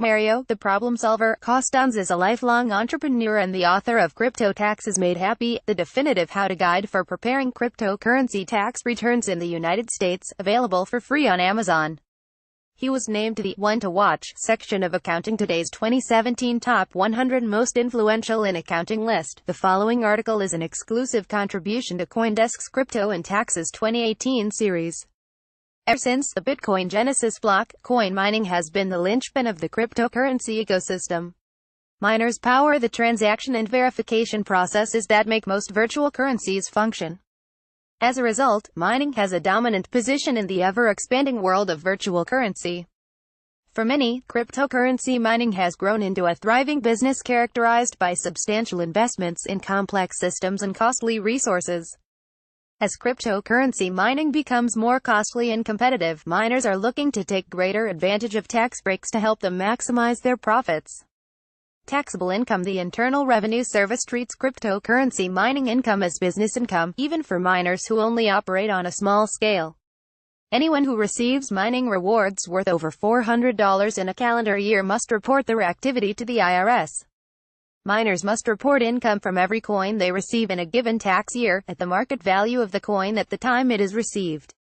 Mario, the problem solver, Costans is a lifelong entrepreneur and the author of Crypto Taxes Made Happy, the definitive how-to guide for preparing cryptocurrency tax returns in the United States, available for free on Amazon. He was named to the One to Watch section of Accounting Today's 2017 Top 100 Most Influential in Accounting list. The following article is an exclusive contribution to CoinDesk's Crypto and Taxes 2018 series. Ever since the Bitcoin Genesis block, coin mining has been the linchpin of the cryptocurrency ecosystem. Miners power the transaction and verification processes that make most virtual currencies function. As a result, mining has a dominant position in the ever-expanding world of virtual currency. For many, cryptocurrency mining has grown into a thriving business characterized by substantial investments in complex systems and costly resources. As cryptocurrency mining becomes more costly and competitive, miners are looking to take greater advantage of tax breaks to help them maximize their profits. Taxable income. The Internal Revenue Service treats cryptocurrency mining income as business income, even for miners who only operate on a small scale. Anyone who receives mining rewards worth over $400 in a calendar year must report their activity to the IRS. Miners must report income from every coin they receive in a given tax year, at the market value of the coin at the time it is received.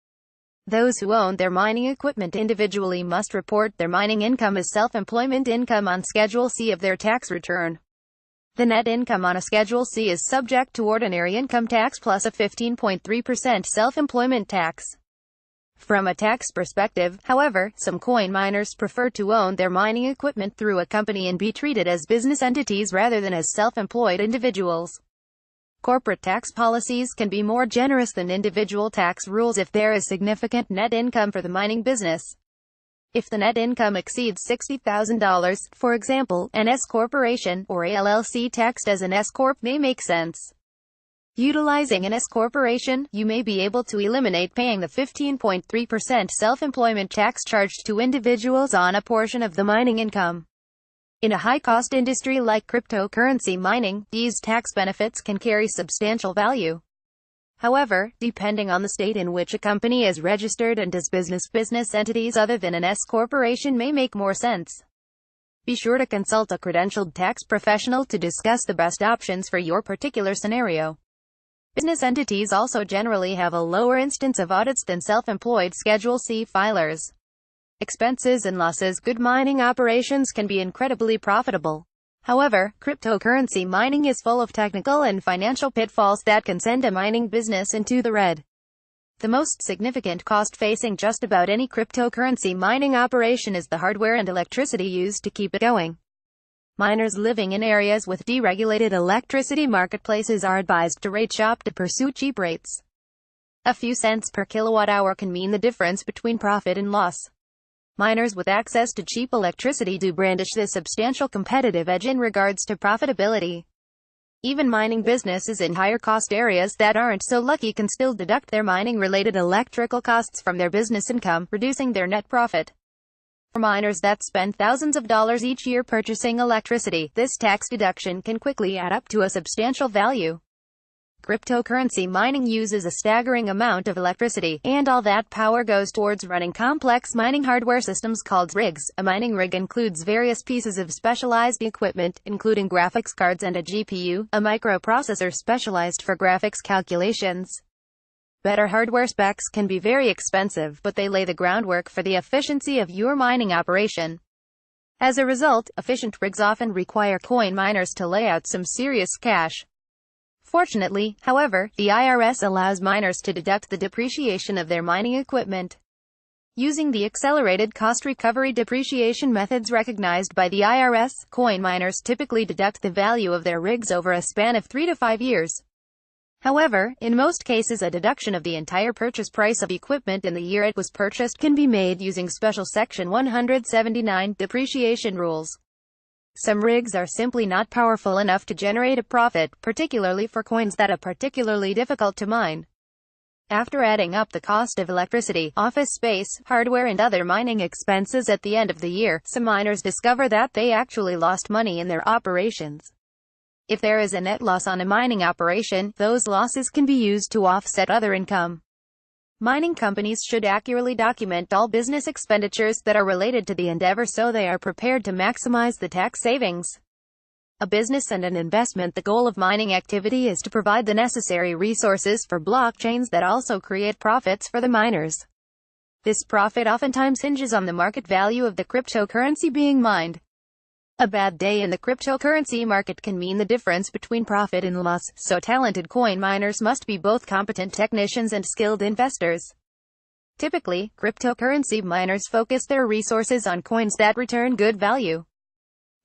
Those who own their mining equipment individually must report their mining income as self-employment income on Schedule C of their tax return. The net income on a Schedule C is subject to ordinary income tax plus a 15.3% self-employment tax. From a tax perspective, however, some coin miners prefer to own their mining equipment through a company and be treated as business entities rather than as self-employed individuals. Corporate tax policies can be more generous than individual tax rules if there is significant net income for the mining business. If the net income exceeds $60,000, for example, an S corporation, or a LLC taxed as an S corp may make sense. Utilizing an S corporation, you may be able to eliminate paying the 15.3% self-employment tax charged to individuals on a portion of the mining income. In a high-cost industry like cryptocurrency mining, these tax benefits can carry substantial value. However, depending on the state in which a company is registered and as business entities other than an S corporation may make more sense. Be sure to consult a credentialed tax professional to discuss the best options for your particular scenario. Business entities also generally have a lower instance of audits than self-employed Schedule C filers. Expenses and losses. Good mining operations can be incredibly profitable. However, cryptocurrency mining is full of technical and financial pitfalls that can send a mining business into the red. The most significant cost facing just about any cryptocurrency mining operation is the hardware and electricity used to keep it going. Miners living in areas with deregulated electricity marketplaces are advised to rate shop to pursue cheap rates. A few cents per kilowatt-hour can mean the difference between profit and loss. Miners with access to cheap electricity do brandish this substantial competitive edge in regards to profitability. Even mining businesses in higher-cost areas that aren't so lucky can still deduct their mining-related electrical costs from their business income, reducing their net profit. For miners that spend thousands of dollars each year purchasing electricity, this tax deduction can quickly add up to a substantial value. Cryptocurrency mining uses a staggering amount of electricity, and all that power goes towards running complex mining hardware systems called rigs. A mining rig includes various pieces of specialized equipment, including graphics cards and a GPU, a microprocessor specialized for graphics calculations. Better hardware specs can be very expensive, but they lay the groundwork for the efficiency of your mining operation. As a result, efficient rigs often require coin miners to lay out some serious cash. Fortunately, however, the IRS allows miners to deduct the depreciation of their mining equipment. Using the accelerated cost recovery depreciation methods recognized by the IRS, coin miners typically deduct the value of their rigs over a span of 3 to 5 years. However, in most cases a deduction of the entire purchase price of equipment in the year it was purchased can be made using special Section 179 depreciation rules. Some rigs are simply not powerful enough to generate a profit, particularly for coins that are particularly difficult to mine. After adding up the cost of electricity, office space, hardware and other mining expenses at the end of the year, some miners discover that they actually lost money in their operations. If there is a net loss on a mining operation, those losses can be used to offset other income. Mining companies should accurately document all business expenditures that are related to the endeavor so they are prepared to maximize the tax savings. A business and an investment. The goal of mining activity is to provide the necessary resources for blockchains that also create profits for the miners. This profit oftentimes hinges on the market value of the cryptocurrency being mined. A bad day in the cryptocurrency market can mean the difference between profit and loss, so talented coin miners must be both competent technicians and skilled investors. Typically, cryptocurrency miners focus their resources on coins that return good value.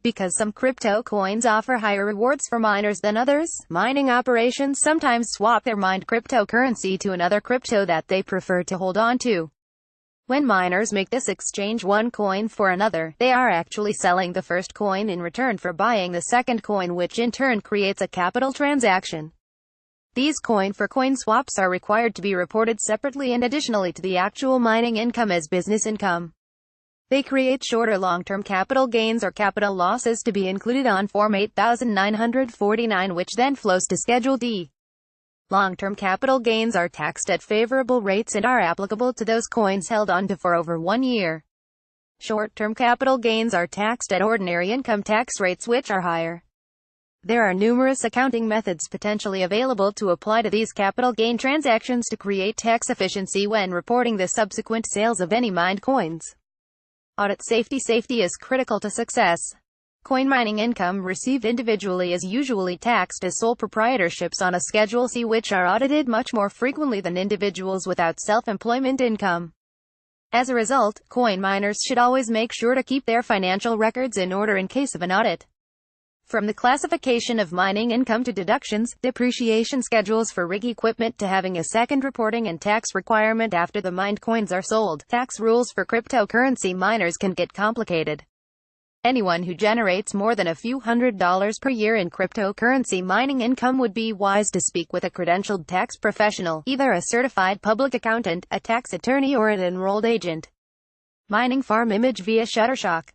Because some crypto coins offer higher rewards for miners than others, mining operations sometimes swap their mined cryptocurrency to another crypto that they prefer to hold on to. When miners make this exchange one coin for another, they are actually selling the first coin in return for buying the second coin, which in turn creates a capital transaction. These coin-for-coin swaps are required to be reported separately and additionally to the actual mining income as business income. They create shorter long-term capital gains or capital losses to be included on Form 8949, which then flows to Schedule D. Long-term capital gains are taxed at favorable rates and are applicable to those coins held onto for over 1 year. Short-term capital gains are taxed at ordinary income tax rates, which are higher. There are numerous accounting methods potentially available to apply to these capital gain transactions to create tax efficiency when reporting the subsequent sales of any mined coins. Audit safety. Safety is critical to success. Coin mining income received individually is usually taxed as sole proprietorships on a Schedule C, which are audited much more frequently than individuals without self-employment income. As a result, coin miners should always make sure to keep their financial records in order in case of an audit. From the classification of mining income to deductions, depreciation schedules for rig equipment to having a second reporting and tax requirement after the mined coins are sold, tax rules for cryptocurrency miners can get complicated. Anyone who generates more than a few $100s per year in cryptocurrency mining income would be wise to speak with a credentialed tax professional, either a certified public accountant, a tax attorney, or an enrolled agent. Mining farm image via Shutterstock.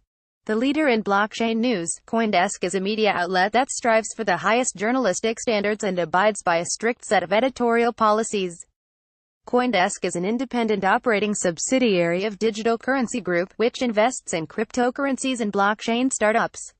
The leader in blockchain news, CoinDesk is a media outlet that strives for the highest journalistic standards and abides by a strict set of editorial policies. CoinDesk is an independent operating subsidiary of Digital Currency Group, which invests in cryptocurrencies and blockchain startups.